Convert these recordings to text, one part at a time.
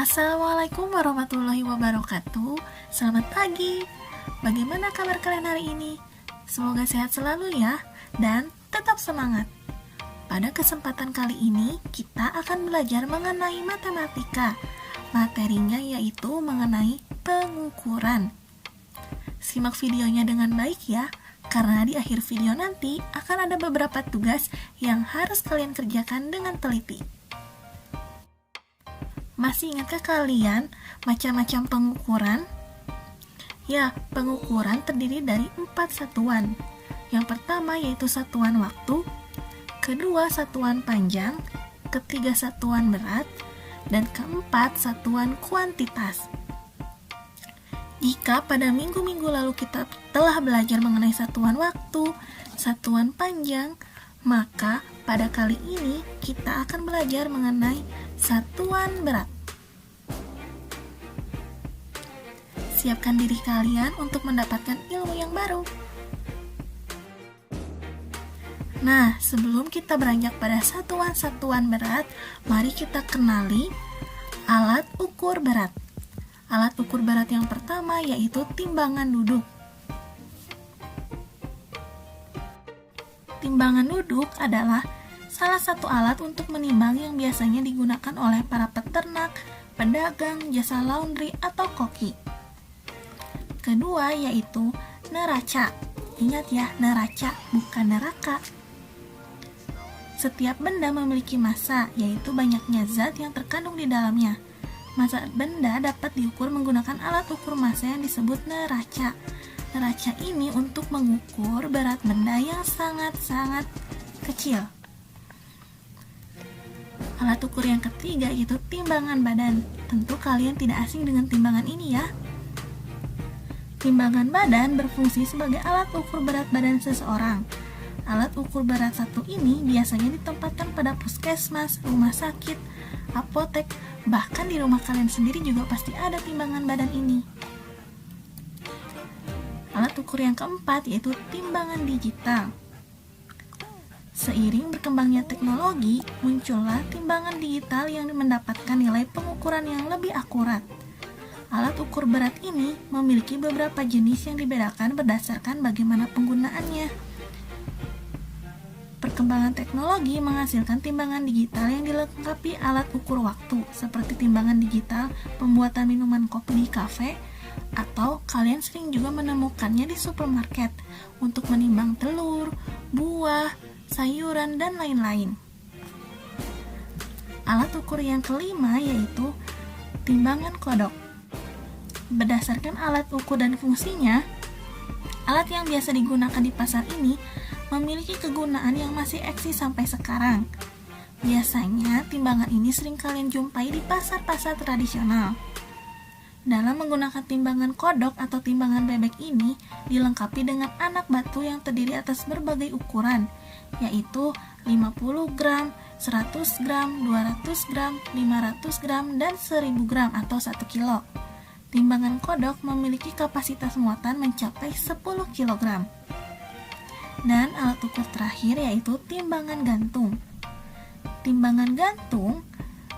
Assalamualaikum warahmatullahi wabarakatuh. Selamat pagi. Bagaimana kabar kalian hari ini? Semoga sehat selalu ya, dan tetap semangat. Pada kesempatan kali ini, kita akan belajar mengenai matematika. Materinya yaitu mengenai pengukuran. Simak videonya dengan baik ya, karena di akhir video nanti akan ada beberapa tugas yang harus kalian kerjakan dengan teliti. Masih ingatkah kalian macam-macam pengukuran? Ya, pengukuran terdiri dari 4 satuan. Yang pertama yaitu satuan waktu, kedua satuan panjang, ketiga satuan berat, dan keempat satuan kuantitas. Jika pada minggu-minggu lalu kita telah belajar mengenai satuan waktu, satuan panjang, maka pada kali ini kita akan belajar mengenai satuan berat. Siapkan diri kalian untuk mendapatkan ilmu yang baru. Nah, sebelum kita beranjak pada satuan-satuan berat, mari kita kenali alat ukur berat. Alat ukur berat yang pertama yaitu timbangan duduk. Timbangan duduk adalah salah satu alat untuk menimbang yang biasanya digunakan oleh para peternak, pedagang, jasa laundry, atau koki. Kedua yaitu neraca. Ingat ya, neraca bukan neraka. Setiap benda memiliki massa, yaitu banyaknya zat yang terkandung di dalamnya. Massa benda dapat diukur menggunakan alat ukur massa yang disebut neraca. Neraca ini untuk mengukur berat benda yang sangat-sangat kecil. Alat ukur yang ketiga yaitu timbangan badan. Tentu kalian tidak asing dengan timbangan ini ya. Timbangan badan berfungsi sebagai alat ukur berat badan seseorang. Alat ukur berat satu ini biasanya ditempatkan pada puskesmas, rumah sakit, apotek, bahkan di rumah kalian sendiri juga pasti ada timbangan badan ini. Alat ukur yang keempat yaitu timbangan digital. Seiring berkembangnya teknologi, muncullah timbangan digital yang mendapatkan nilai pengukuran yang lebih akurat. Alat ukur berat ini memiliki beberapa jenis yang dibedakan berdasarkan bagaimana penggunaannya. Perkembangan teknologi menghasilkan timbangan digital yang dilengkapi alat ukur waktu, seperti timbangan digital pembuatan minuman kopi di kafe, atau kalian sering juga menemukannya di supermarket untuk menimbang telur, buah, sayuran, dan lain-lain. Alat ukur yang kelima yaitu timbangan kodok. Berdasarkan alat ukur dan fungsinya, alat yang biasa digunakan di pasar ini memiliki kegunaan yang masih eksis sampai sekarang. Biasanya, timbangan ini sering kalian jumpai di pasar-pasar tradisional. Dalam menggunakan timbangan kodok atau timbangan bebek ini dilengkapi dengan anak batu yang terdiri atas berbagai ukuran, yaitu 50 gram, 100 gram, 200 gram, 500 gram, dan 1000 gram atau 1 kilo. Timbangan kodok memiliki kapasitas muatan mencapai 10 kg. Dan alat ukur terakhir yaitu timbangan gantung. Timbangan gantung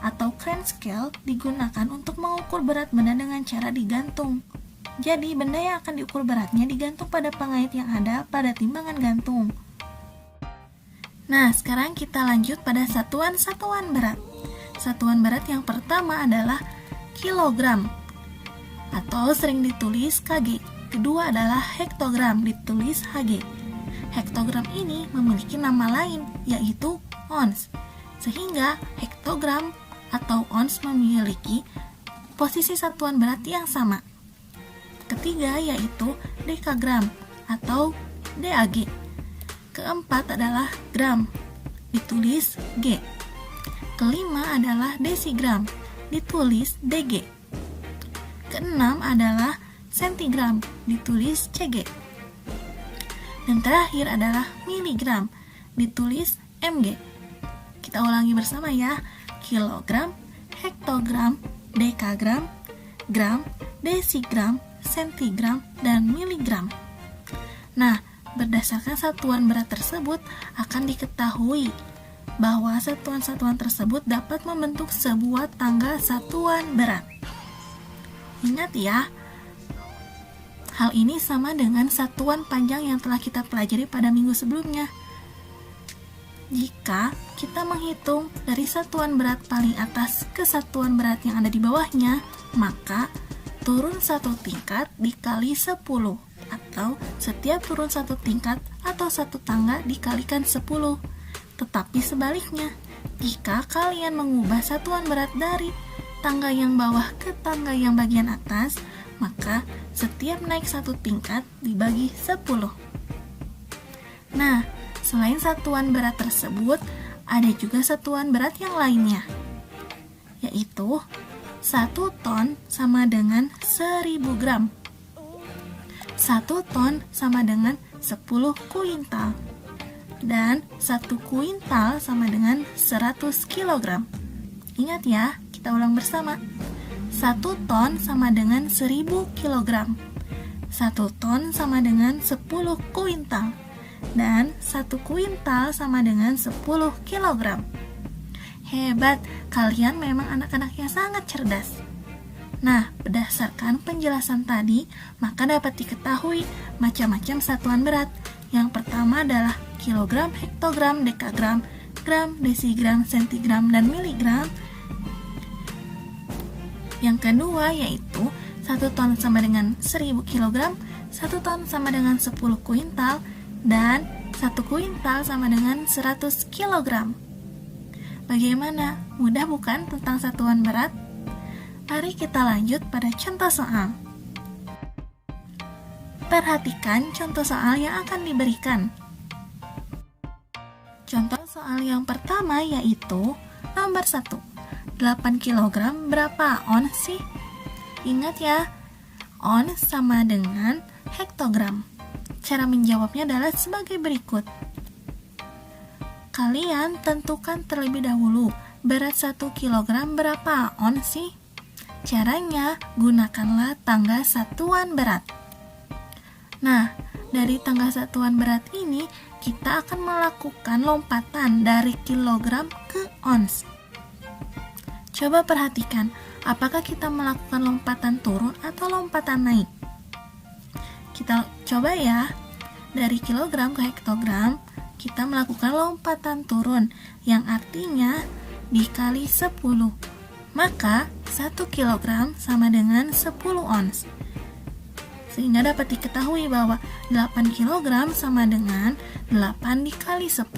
atau crane scale digunakan untuk mengukur berat benda dengan cara digantung. Jadi benda yang akan diukur beratnya digantung pada pengait yang ada pada timbangan gantung. Nah, sekarang kita lanjut pada satuan-satuan berat. Satuan berat yang pertama adalah kilogram atau sering ditulis kg. Kedua adalah hektogram, ditulis hg. Hektogram ini memiliki nama lain yaitu ons. Sehingga hektogram atau ons memiliki posisi satuan berat yang sama. Ketiga yaitu dekagram atau DAG. Keempat adalah gram, ditulis G. Kelima adalah desigram, ditulis DG. Keenam adalah sentigram, ditulis CG. Dan terakhir adalah miligram, ditulis MG. Kita ulangi bersama ya. Kilogram, hektogram, dekagram, gram, desigram, sentigram, dan miligram. Nah, berdasarkan satuan berat tersebut akan diketahui bahwa satuan-satuan tersebut dapat membentuk sebuah tangga satuan berat. Ingat ya, hal ini sama dengan satuan panjang yang telah kita pelajari pada minggu sebelumnya. Jika kita menghitung dari satuan berat paling atas ke satuan berat yang ada di bawahnya, maka turun satu tingkat dikali 10, atau setiap turun satu tingkat atau satu tangga dikalikan 10. Tetapi sebaliknya, jika kalian mengubah satuan berat dari tangga yang bawah ke tangga yang bagian atas, maka setiap naik satu tingkat dibagi 10. Nah, selain satuan berat tersebut, ada juga satuan berat yang lainnya, yaitu 1 ton sama dengan 1000 gram. 1 ton sama dengan 10 kuintal. Dan 1 kuintal sama dengan 100 kilogram. Ingat ya, kita ulang bersama. 1 ton sama dengan 1000 kilogram. 1 ton sama dengan 10 kuintal. Dan 1 kuintal sama dengan 10 kilogram. Hebat, kalian memang anak-anak yang sangat cerdas. Nah, berdasarkan penjelasan tadi, maka dapat diketahui macam-macam satuan berat. Yang pertama adalah kilogram, hektogram, dekagram, gram, desigram, sentigram, dan miligram. Yang kedua yaitu 1 ton sama dengan 1000 kilogram, 1 ton sama dengan 10 kuintal, dan 1 kuintal sama dengan 100 kilogram. Bagaimana? Mudah bukan tentang satuan berat? Mari kita lanjut pada contoh soal. Perhatikan contoh soal yang akan diberikan. Contoh soal yang pertama yaitu nomor 1. 8 kg berapa ons sih? Ingat ya, ons sama dengan hektogram. Cara menjawabnya adalah sebagai berikut. Kalian tentukan terlebih dahulu berat 1 kg berapa ons sih? Caranya, gunakanlah tangga satuan berat. Nah, dari tangga satuan berat ini, kita akan melakukan lompatan dari kilogram ke ons. Coba perhatikan, apakah kita melakukan lompatan turun atau lompatan naik? Kita coba ya, dari kilogram ke hektogram, kita melakukan lompatan turun, yang artinya dikali 10. Maka 1 kg sama dengan 10 ons. Sehingga dapat diketahui bahwa 8 kg sama dengan 8 dikali 10.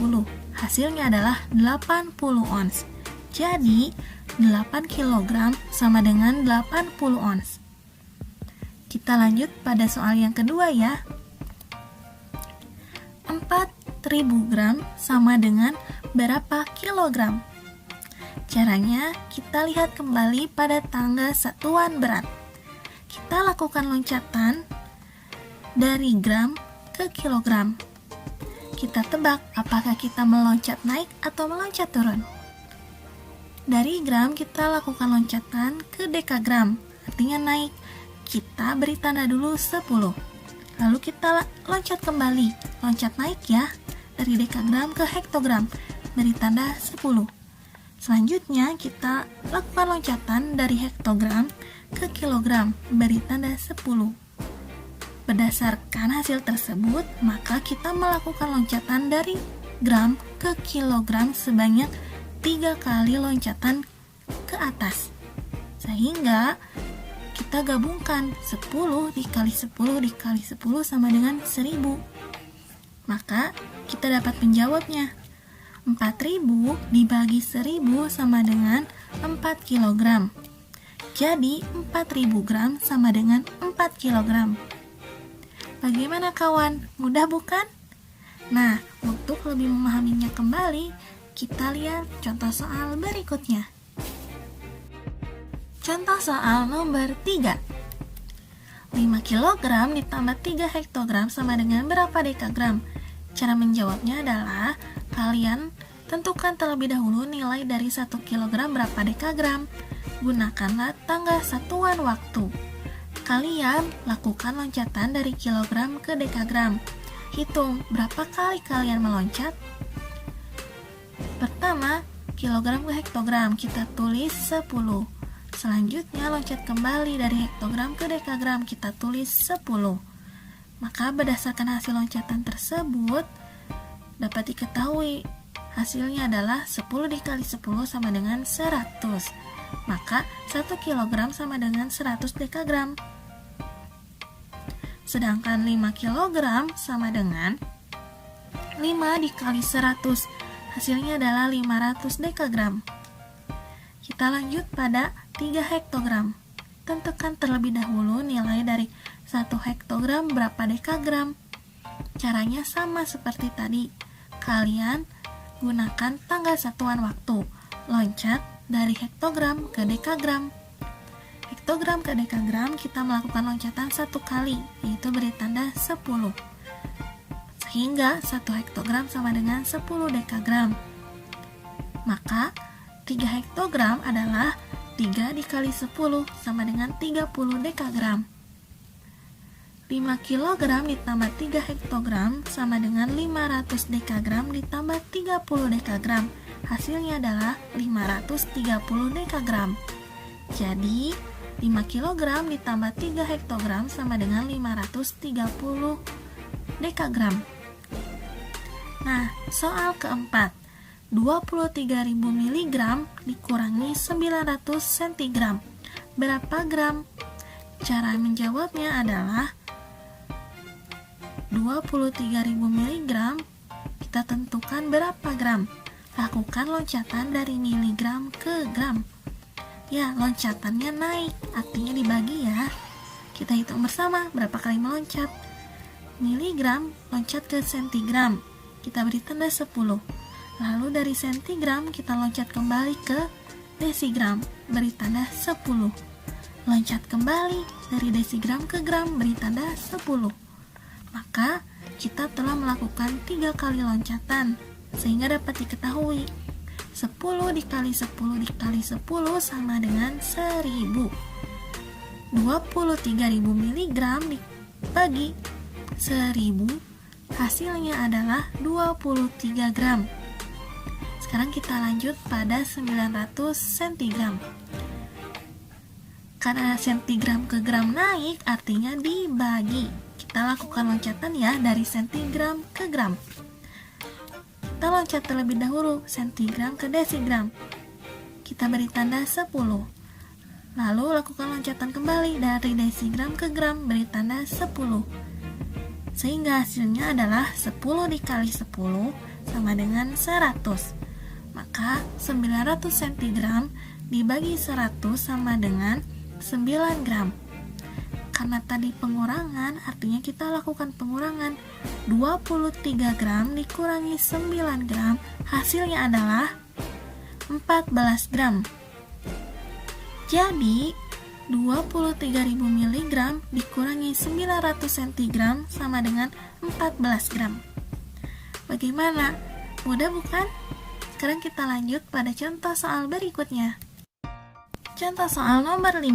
Hasilnya adalah 80 ons. Jadi 8 kg sama dengan 80 ons. Kita lanjut pada soal yang kedua ya. 4000 gram sama dengan berapa kilogram? Caranya, kita lihat kembali pada tangga satuan berat. Kita lakukan loncatan dari gram ke kilogram. Kita tebak apakah kita meloncat naik atau meloncat turun. Dari gram kita lakukan loncatan ke dekagram, artinya naik. Kita beri tanda dulu 10. Lalu kita loncat kembali, loncat naik ya, dari dekagram ke hektogram, beri tanda 10. Selanjutnya kita lakukan loncatan dari hektogram ke kilogram, beri tanda 10. Berdasarkan hasil tersebut, maka kita melakukan loncatan dari gram ke kilogram sebanyak 3 kali loncatan ke atas. Sehingga kita gabungkan 10 dikali 10 dikali 10 sama dengan 1000. Maka kita dapat menjawabnya. 4000 dibagi 1000 sama dengan 4 kg. Jadi 4000 gram sama dengan 4 kg. Bagaimana kawan? Mudah bukan? Nah, untuk lebih memahaminya kembali, kita lihat contoh soal berikutnya. Contoh soal nomor 3. 5 kg ditambah 3 hektogram sama dengan berapa dekagram? Cara menjawabnya adalah kalian tentukan terlebih dahulu nilai dari 1 kg berapa dekagram. Gunakanlah tangga satuan waktu. Kalian lakukan loncatan dari kilogram ke dekagram. Hitung berapa kali kalian meloncat. Pertama, kilogram ke hektogram, kita tulis 10. Selanjutnya, loncat kembali dari hektogram ke dekagram, kita tulis 10. Maka berdasarkan hasil loncatan tersebut, dapat diketahui hasilnya adalah 10 dikali 10 sama dengan 100. Maka 1 kilogram sama dengan 100 dekagram. Sedangkan 5 kilogram sama dengan 5 dikali 100. Hasilnya adalah 500 dekagram. Kita lanjut pada 3 hektogram. Tentukan terlebih dahulu nilai dari 1 hektogram berapa dekagram. Caranya sama seperti tadi. Kalian gunakan tanggal satuan waktu. Loncat dari hektogram ke dekagram. Hektogram ke dekagram kita melakukan loncatan 1 kali, yaitu beri tanda 10. Sehingga 1 hektogram sama dengan 10 dekagram. Maka 3 hektogram adalah 3 dikali 10 sama dengan 30 dekagram. 5 kilogram ditambah 3 hektogram sama dengan 500 dekagram ditambah 30 dekagram. Hasilnya adalah 530 dekagram. Jadi 5 kilogram ditambah 3 hektogram sama dengan 530 dekagram. Nah, soal keempat, 23.000 mg dikurangi 900 cm. Berapa gram? Cara menjawabnya adalah 23.000 mg, kita tentukan berapa gram. Lakukan loncatan dari miligram ke gram. Ya, loncatannya naik, artinya dibagi ya. Kita hitung bersama berapa kali meloncat. Miligram loncat ke sentigram, kita beri tanda 10. Lalu dari sentigram kita loncat kembali ke desigram, beri tanda 10. Loncat kembali dari desigram ke gram, beri tanda 10. Maka kita telah melakukan 3 kali loncatan, sehingga dapat diketahui 10 dikali 10 dikali 10 sama dengan 1000. 23.000 mg dibagi 1000, hasilnya adalah 23 gram. Sekarang kita lanjut pada 900 cm. Karena sentigram ke gram naik, artinya dibagi. Kita lakukan loncatan ya dari sentigram ke gram. Kita loncat terlebih dahulu sentigram ke desigram. Kita beri tanda 10. Lalu lakukan loncatan kembali dari desigram ke gram, beri tanda 10. Sehingga hasilnya adalah 10 dikali 10 sama dengan 100. Maka 900 cm dibagi 100 sama dengan 9 gram. Karena tadi pengurangan, artinya kita lakukan pengurangan. 23 gram dikurangi 9 gram, hasilnya adalah 14 gram. Jadi 23.000 mg dikurangi 900 cm sama dengan 14 gram. Bagaimana? Mudah bukan? Sekarang kita lanjut pada contoh soal berikutnya. Contoh soal nomor 5.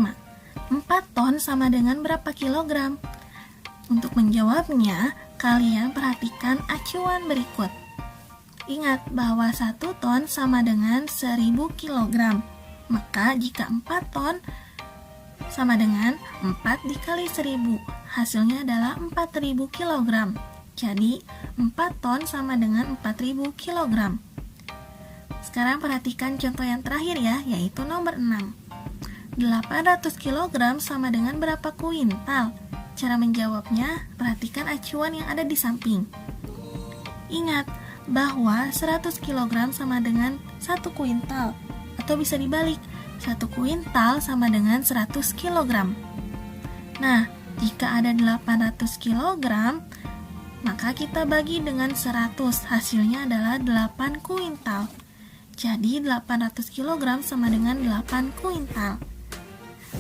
4 ton sama dengan berapa kilogram? Untuk menjawabnya, kalian perhatikan acuan berikut. Ingat bahwa 1 ton sama dengan 1000 kilogram. Maka jika 4 ton sama dengan 4 dikali 1000, hasilnya adalah 4000 kg. Jadi 4 ton sama dengan 4000 kg. Sekarang perhatikan contoh yang terakhir ya, yaitu nomor 6. 800 kg sama dengan berapa kuintal? Cara menjawabnya, perhatikan acuan yang ada di samping. Ingat bahwa 100 kg sama dengan 1 kuintal, atau bisa dibalik, 1 kuintal sama dengan 100 kg. Nah, jika ada 800 kg, maka kita bagi dengan 100, hasilnya adalah 8 kuintal. Jadi 800 kg sama dengan 8 kuintal.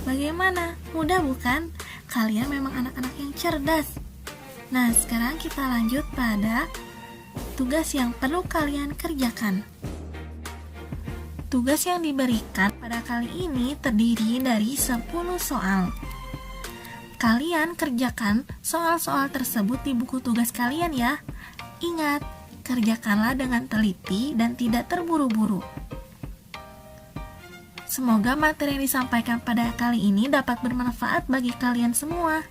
Bagaimana? Mudah bukan? Kalian memang anak-anak yang cerdas. Nah, sekarang kita lanjut pada tugas yang perlu kalian kerjakan. Tugas yang diberikan pada kali ini terdiri dari 10 soal. Kalian kerjakan soal-soal tersebut di buku tugas kalian ya. Ingat, Kerjakanlah dengan teliti dan tidak terburu-buru. Semoga materi yang disampaikan pada kali ini dapat bermanfaat bagi kalian semua.